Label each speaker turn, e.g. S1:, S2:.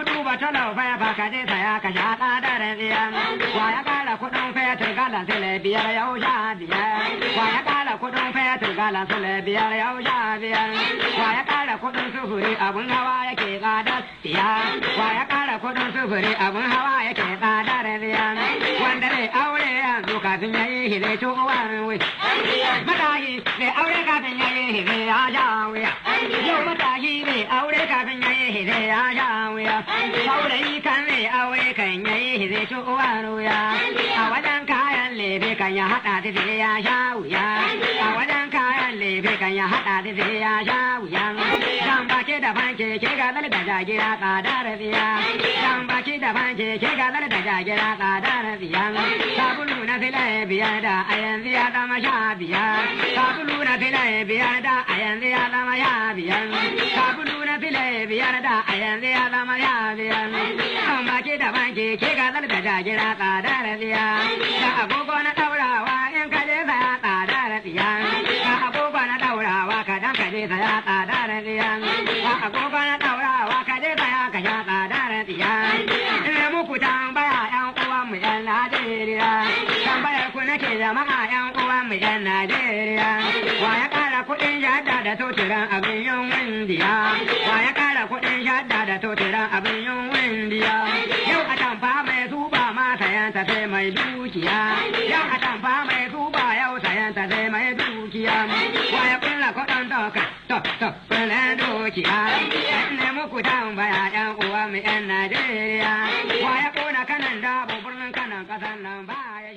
S1: kudu ba talau fa ba ka je saya ka sha tsadar tsiya. Wa ya kara kudin fetur galan sile biyar yau sha biyar. Wa ya kara kudin fetur galan sile biyar yau sha biyar. Wa ya kara kudin sufuri abun hawa yake tsadar tsiya. Wa ya kara kudin sufuri abun hawa yake tsadar tsiya. Wanda zai aure yanzu kafin ya yi hire cuwar wuya. Matashi zai aure kafin ya yi hire ya sha wuya. Yau matashi zai aure kafin ya yi hire ya sha wuya. Saurayi kan zai aure kan ya yi hire cuwar wuya. A wajen kayan lebe kan ya haɗa da zai ya sha wuya. A wajen kayan lebe kan ya haɗa da zai ya sha wuya. Dan baki da fanke ke galar da jagira tsadar tsiya. Dan baki da fanke ke galar da jagira tsadar tsiya. Sabulu na filaye biyar da a yanzu ya zama sha biyar. Sabulu na filaye biyar da a yanzu ya zama sha biyar. Sabulu na filaye biyar da a yanzu ya zama sha biyar. Dan baki da fanke ke galar da jagira tsadar tsiya. Da agogo na ɗaurawa in ka je saya tsadar tsiya. Da agogo na ɗaurawa ka dan ka je saya tsadar tsiya. Da agogo na ɗaurawa ka je saya ka sha tsadar tsiya. Ina muku tambaya ƴan uwan mu ƴan Najeriya. Tambayar ku nake jama'a ƴan uwan mu ƴan Najeriya. Wa ya ƙara kuɗin shadda da totiran abin yin windiya? Wa ya ƙara kuɗin shadda da totiran abin yin windiya? Yau a tamfa mai tuba ma sayanta sai mai dukiya. Yau a tamfa mai tuba yau sayanta sai mai dukiya. Wa ya ƙulla kuɗin doka kullum dukiya. Ne muku tambaya ƴan uwan mu ƴan Najeriya. Wa ya ƙona kanan dabo birnin kanan ƙasan nan ba ya